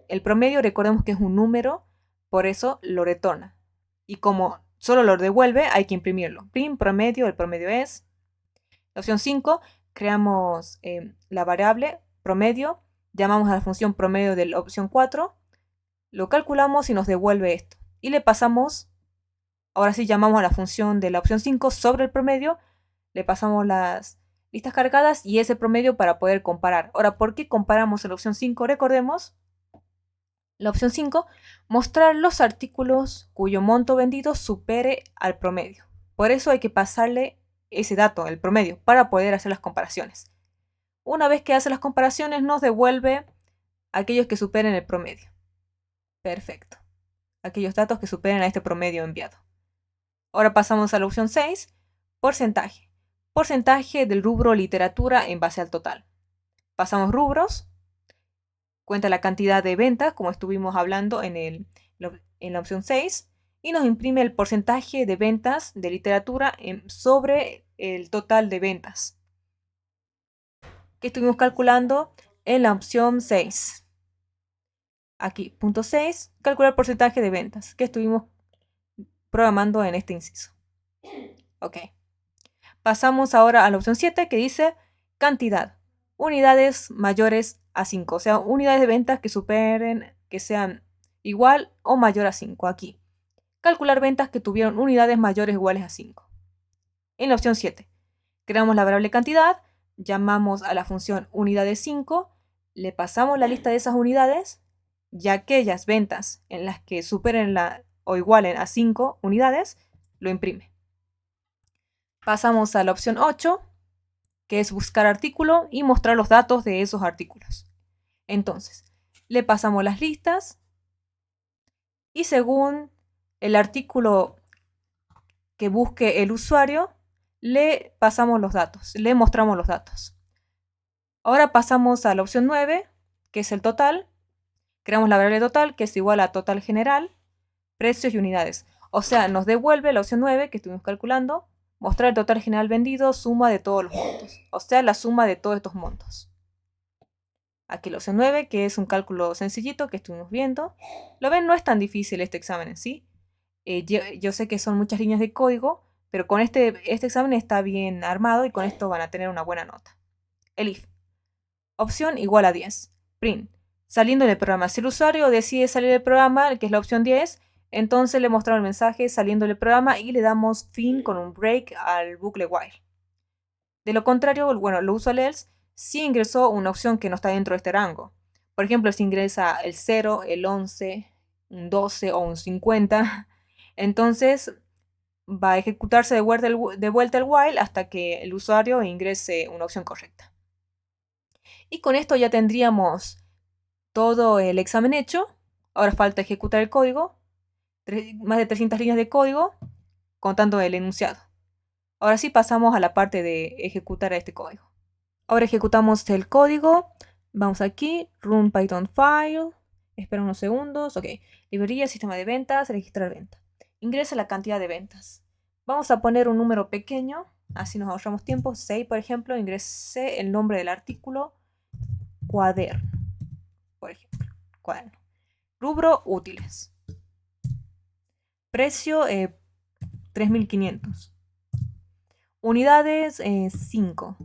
El promedio recordemos que es un número, por eso lo retorna. Y como solo lo devuelve, hay que imprimirlo. Print promedio, el promedio es. La opción 5, creamos la variable promedio, llamamos a la función promedio de la opción 4, lo calculamos y nos devuelve esto. Y le pasamos, ahora sí llamamos a la función de la opción 5 sobre el promedio, le pasamos las listas cargadas y ese promedio para poder comparar. Ahora, ¿por qué comparamos en la opción 5? Recordemos, la opción 5, mostrar los artículos cuyo monto vendido supere al promedio. Por eso hay que pasarle ese dato, el promedio, para poder hacer las comparaciones. Una vez que hace las comparaciones, nos devuelve aquellos que superen el promedio. Perfecto. Aquellos datos que superen a este promedio enviado. Ahora pasamos a la opción 6, porcentaje. Porcentaje del rubro literatura en base al total. Pasamos rubros, cuenta la cantidad de ventas, como estuvimos hablando en la opción 6, y nos imprime el porcentaje de ventas de literatura sobre el total de ventas, que estuvimos calculando en la opción 6. Aquí, punto 6, calcular porcentaje de ventas, que estuvimos programando en este inciso. Ok. Pasamos ahora a la opción 7, que dice cantidad. Unidades mayores a 5, o sea, unidades de ventas que superen, que sean igual o mayor a 5. Aquí. Calcular ventas que tuvieron unidades mayores o iguales a 5. En la opción 7, creamos la variable cantidad, llamamos a la función unidades 5, le pasamos la lista de esas unidades y aquellas ventas en las que superen o igualen a 5 unidades, lo imprime. Pasamos a la opción 8, que es buscar artículo y mostrar los datos de esos artículos. Entonces, le pasamos las listas y según el artículo que busque el usuario, le pasamos los datos, le mostramos los datos. Ahora pasamos a la opción 9, que es el total. Creamos la variable total, que es igual a total general, precios y unidades. O sea, nos devuelve la opción 9, que estuvimos calculando, mostrar el total general vendido, suma de todos los montos. O sea, la suma de todos estos montos. Aquí la opción 9, que es un cálculo sencillito que estuvimos viendo. Lo ven, no es tan difícil este examen en sí. Yo sé que son muchas líneas de código, pero con este examen está bien armado y con esto van a tener una buena nota. El if. Opción igual a 10. Print. Saliendo del programa. Si el usuario decide salir del programa, que es la opción 10, entonces le mostramos el mensaje saliendo del programa y le damos fin con un break al bucle while. De lo contrario, bueno, lo usual else sí ingresó una opción que no está dentro de este rango. Por ejemplo, si ingresa el 0, el 11, un 12 o un 50, entonces va a ejecutarse de vuelta el while hasta que el usuario ingrese una opción correcta. Y con esto ya tendríamos todo el examen hecho. Ahora falta ejecutar el código, más de 300 líneas de código, contando el enunciado. Ahora sí pasamos a la parte de ejecutar este código. Ahora ejecutamos el código. Vamos aquí, run python file. Espera unos segundos. Ok, librería, sistema de ventas, registrar venta. Ingresa la cantidad de ventas. Vamos a poner un número pequeño, así nos ahorramos tiempo. 6, por ejemplo, ingresé el nombre del artículo, cuaderno, por ejemplo, cuaderno. Rubro, útiles. Precio, 3.500. Unidades, 5.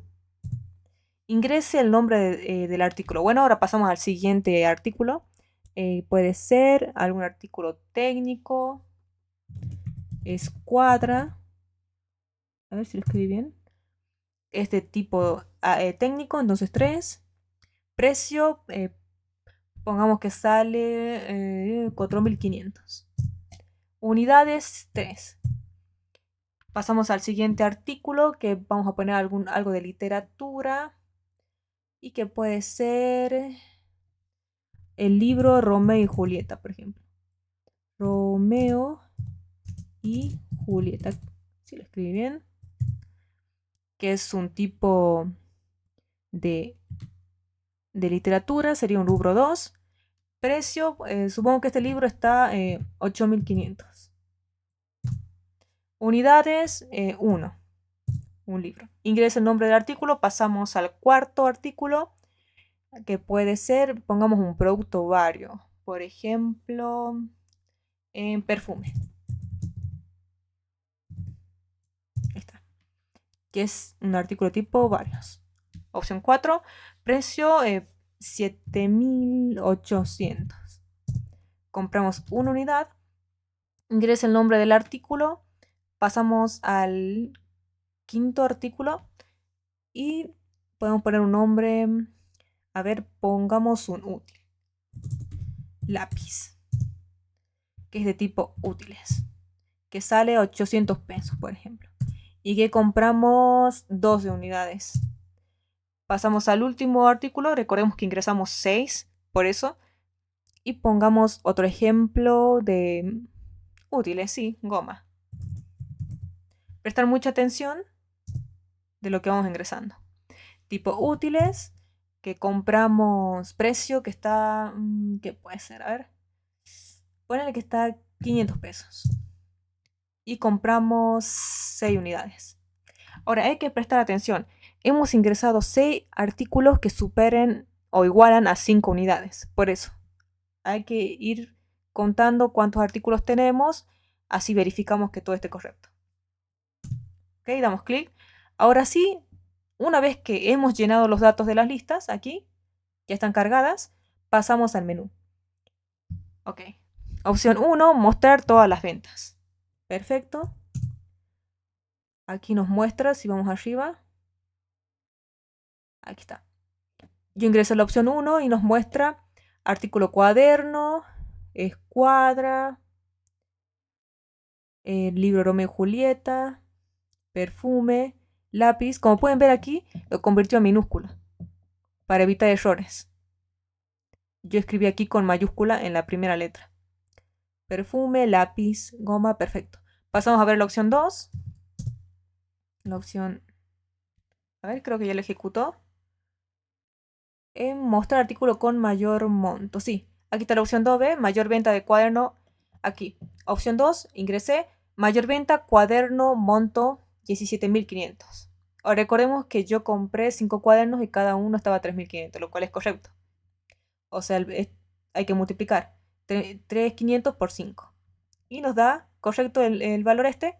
Ingrese el nombre del artículo. Bueno, ahora pasamos al siguiente artículo. Puede ser algún artículo técnico, escuadra. A ver si lo escribí bien. Este tipo técnico, entonces 3. Precio, pongamos que sale 4.500. Unidades, 3. Pasamos al siguiente artículo, que vamos a poner algo de literatura y que puede ser el libro Romeo y Julieta, por ejemplo. Romeo y Julieta, si lo escribí bien, que es un tipo de literatura, sería un rubro 2. Precio, supongo que este libro está 8.500. Unidades, 1. Un libro. Ingresa el nombre del artículo, pasamos al cuarto artículo, que puede ser, pongamos un producto vario, por ejemplo, en perfume. Ahí está. Que es un artículo tipo varios. Opción 4, precio 7.800. Compramos una unidad, ingresa el nombre del artículo, pasamos al quinto artículo y podemos poner un nombre. A ver, pongamos un útil. Lápiz, que es de tipo útiles, que sale 800 pesos, por ejemplo, y que compramos 12 unidades. Pasamos al último artículo, recordemos que ingresamos 6, por eso, y pongamos otro ejemplo de útiles, sí, goma. Prestar mucha atención de lo que vamos ingresando. Tipo útiles, que compramos precio que está, ¿qué puede ser? A ver, ponele que está 500 pesos. Y compramos 6 unidades. Ahora hay que prestar atención. Hemos ingresado 6 artículos que superen o igualan a 5 unidades. Por eso hay que ir contando cuántos artículos tenemos. Así verificamos que todo esté correcto. Ok, damos clic. Ahora sí, una vez que hemos llenado los datos de las listas, aquí ya están cargadas, pasamos al menú. Ok. Opción 1, mostrar todas las ventas. Perfecto. Aquí nos muestra, si vamos arriba. Aquí está. Yo ingreso la opción 1 y nos muestra artículo cuaderno, escuadra, libro Romeo y Julieta, perfume, lápiz. Como pueden ver aquí, lo convirtió a minúscula para evitar errores. Yo escribí aquí con mayúscula en la primera letra. Perfume, lápiz, goma, perfecto. Pasamos a ver la opción 2. La opción... A ver, creo que ya lo ejecutó. Mostrar artículo con mayor monto. Sí, aquí está la opción 2B, mayor venta de cuaderno. Aquí. Opción 2, ingresé. Mayor venta, cuaderno, monto 17.500. Ahora recordemos que yo compré 5 cuadernos y cada uno estaba a 3.500, lo cual es correcto. O sea, hay que multiplicar 3.500 por 5. Y nos da correcto el valor este,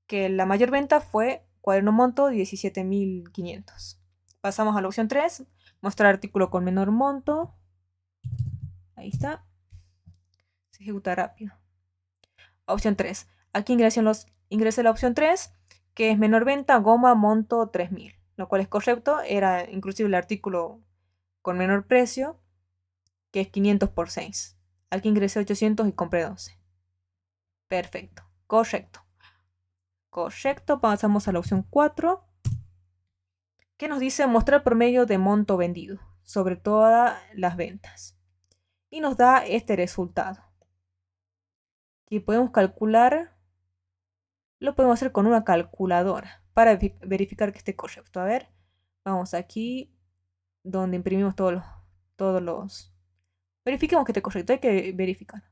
que la mayor venta fue cuaderno monto 17.500. Pasamos a la opción 3, mostrar artículo con menor monto. Ahí está. Se ejecuta rápido. Opción 3. Aquí ingresé la opción 3, que es menor venta, goma, monto 3.000. Lo cual es correcto. Era inclusive el artículo con menor precio. que es 500 por 6. Aquí ingresé 800 y compré 12. Perfecto, correcto. Correcto, pasamos a la opción 4, que nos dice mostrar promedio de monto vendido sobre todas las ventas. Y nos da este resultado. Aquí podemos calcular, lo podemos hacer con una calculadora para verificar que esté correcto. A ver, vamos aquí donde imprimimos todos los... Verifiquemos que esté correcto, hay que verificar.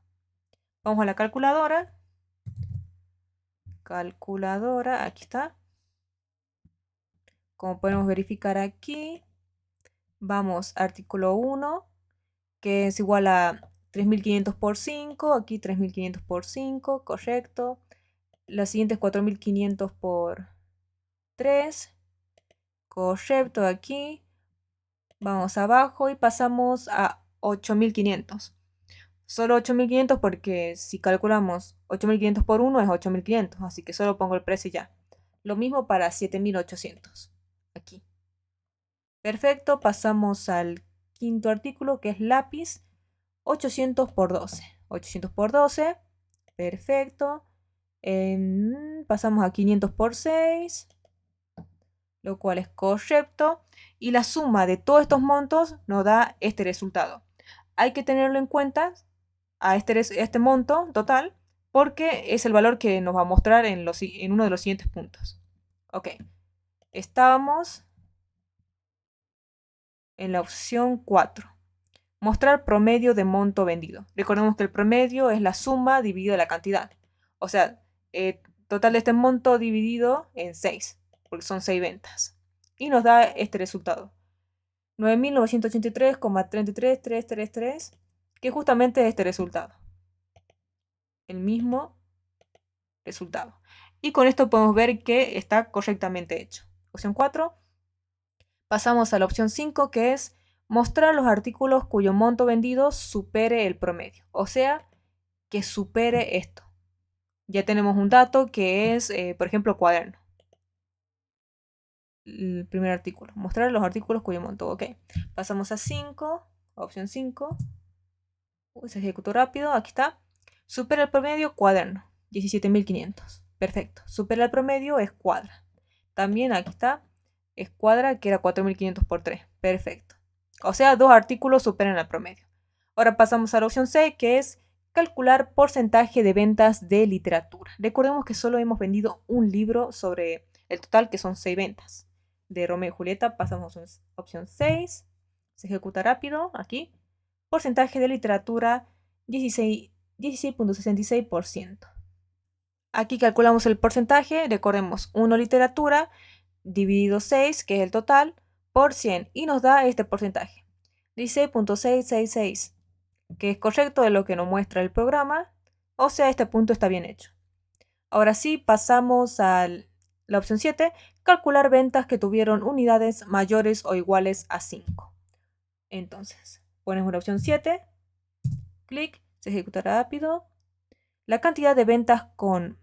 Vamos a la calculadora. Calculadora, aquí está. Como podemos verificar aquí, vamos a artículo 1, que es igual a 3500 por 5, aquí 3500 por 5, correcto. La siguiente es 4500 por 3, correcto aquí. Vamos abajo y pasamos a 8500. Solo 8500 porque si calculamos 8500 por 1 es 8500, así que solo pongo el precio y ya. Lo mismo para 7800. Aquí. Perfecto, pasamos al quinto artículo que es lápiz, 800 por 12. 800 por 12, perfecto. Pasamos a 500 por 6, lo cual es correcto. Y la suma de todos estos montos nos da este resultado. Hay que tenerlo en cuenta a este monto total porque es el valor que nos va a mostrar en uno de los siguientes puntos. Ok, estábamos en la opción 4. Mostrar promedio de monto vendido. Recordemos que el promedio es la suma dividida la cantidad. O sea, total de este monto dividido en 6, porque son 6 ventas. Y nos da este resultado. 9.983,33333, que justamente es este resultado. El mismo resultado. Y con esto podemos ver que está correctamente hecho. Opción 4. Pasamos a la opción 5, que es mostrar los artículos cuyo monto vendido supere el promedio. O sea, que supere esto. Ya tenemos un dato que es, por ejemplo, cuaderno. El primer artículo. Mostrar los artículos cuyo monto. Ok. Pasamos a 5. Opción 5. Se ejecutó rápido. Aquí está. Supera el promedio, cuaderno. 17.500. Perfecto. Supera el promedio, escuadra. También aquí está. Escuadra, que era 4.500 por 3. Perfecto. O sea, 2 artículos superan el promedio. Ahora pasamos a la opción 6, que es calcular porcentaje de ventas de literatura. Recordemos que solo hemos vendido un libro sobre el total, que son 6 ventas. De Romeo y Julieta pasamos a opción 6. Se ejecuta rápido aquí. Porcentaje de literatura 16.66%. Aquí calculamos el porcentaje. Recordemos 1 literatura dividido 6, que es el total, por 100. Y nos da este porcentaje. 16.666, que es correcto de lo que nos muestra el programa. O sea, este punto está bien hecho. Ahora sí, pasamos a la opción 7. Calcular ventas que tuvieron unidades mayores o iguales a 5. Entonces, ponemos la opción 7. Clic, se ejecuta rápido. La cantidad de ventas con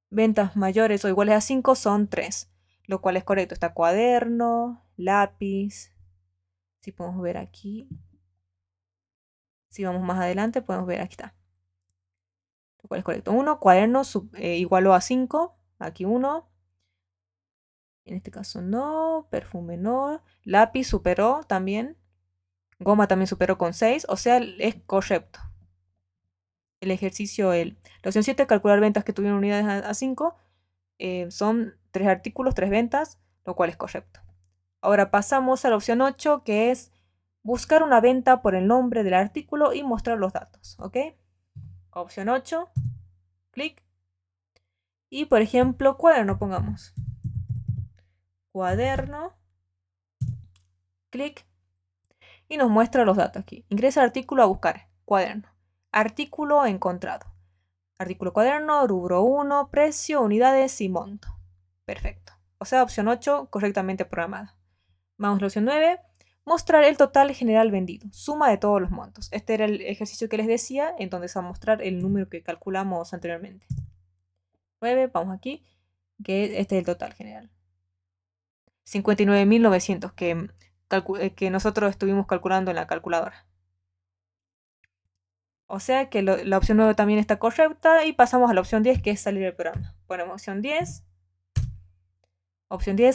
ventas mayores o iguales a 5 son 3, lo cual es correcto. Está cuaderno, lápiz. Si podemos ver aquí. Si vamos más adelante, podemos ver aquí está. Lo cual es correcto. 1, cuaderno igualó a 5. Aquí 1. En este caso no. Perfume no. Lápiz superó también. Goma también superó con 6. O sea, es correcto. El ejercicio, la opción 7, calcular ventas que tuvieron unidades a 5. Son 3 artículos, 3 ventas, lo cual es correcto. Ahora pasamos a la opción 8, que es buscar una venta por el nombre del artículo y mostrar los datos. ¿Ok? Opción 8, clic. Y por ejemplo, cuaderno, pongamos. Cuaderno, clic. Y nos muestra los datos aquí. Ingresa artículo a buscar. Cuaderno. Artículo encontrado. Artículo cuaderno, rubro 1, precio, unidades y monto. Perfecto. O sea, opción 8 correctamente programada. Vamos a la opción 9. Mostrar el total general vendido. Suma de todos los montos. Este era el ejercicio que les decía, en donde se va a mostrar el número que calculamos anteriormente. 9, vamos aquí, que este es el total general. 59.900 que nosotros estuvimos calculando en la calculadora. O sea que la opción 9 también está correcta y pasamos a la opción 10, que es salir del programa. Ponemos opción 10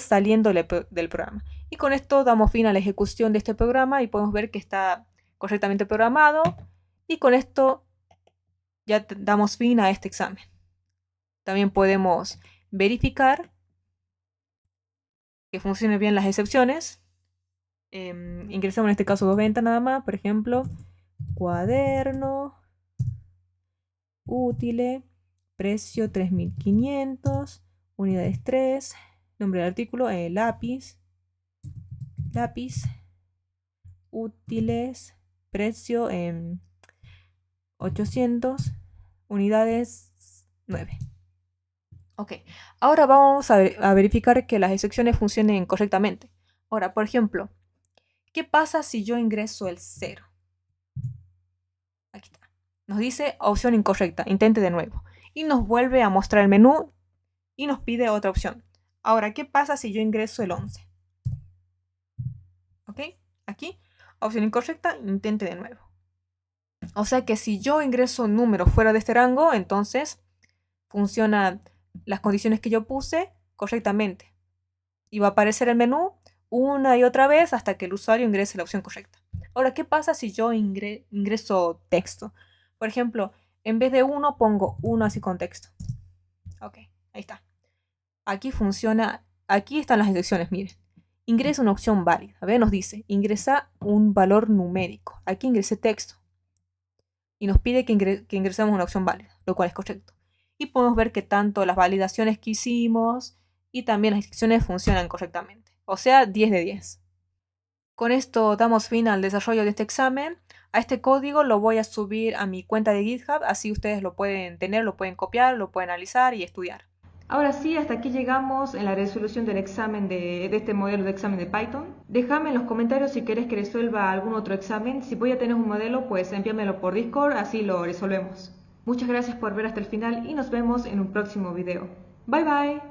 saliendo del programa. Y con esto damos fin a la ejecución de este programa y podemos ver que está correctamente programado. Y con esto ya damos fin a este examen. También podemos verificar que funcionen bien las excepciones. Ingresamos en este caso 2 ventas nada más, por ejemplo, cuaderno, útiles, precio 3.500, unidades 3, nombre del artículo, lápiz, útiles, precio 800, unidades 9. Ok, ahora vamos a verificar que las excepciones funcionen correctamente. Ahora, por ejemplo, ¿qué pasa si yo ingreso el 0? Aquí está. Nos dice opción incorrecta, intente de nuevo. Y nos vuelve a mostrar el menú y nos pide otra opción. Ahora, ¿qué pasa si yo ingreso el 11? Ok, aquí, opción incorrecta, intente de nuevo. O sea que si yo ingreso un número fuera de este rango, entonces funcionan las condiciones que yo puse correctamente. Y va a aparecer el menú una y otra vez hasta que el usuario ingrese la opción correcta. Ahora, ¿qué pasa si yo ingreso texto? Por ejemplo, en vez de 1 pongo 1 así con texto. Ok, ahí está. Aquí funciona, aquí están las excepciones, miren. Ingresa una opción válida. A ver, nos dice, ingresa un valor numérico. Aquí ingresé texto. Y nos pide que ingresemos una opción válida, lo cual es correcto. Y podemos ver que tanto las validaciones que hicimos y también las excepciones funcionan correctamente. O sea, 10 de 10. Con esto damos fin al desarrollo de este examen. A este código lo voy a subir a mi cuenta de GitHub, así ustedes lo pueden tener, lo pueden copiar, lo pueden analizar y estudiar. Ahora sí, hasta aquí llegamos en la resolución del examen de este modelo de examen de Python. Déjame en los comentarios si querés que resuelva algún otro examen. Si voy a tener un modelo, pues envíamelo por Discord, así lo resolvemos. Muchas gracias por ver hasta el final y nos vemos en un próximo video. Bye bye.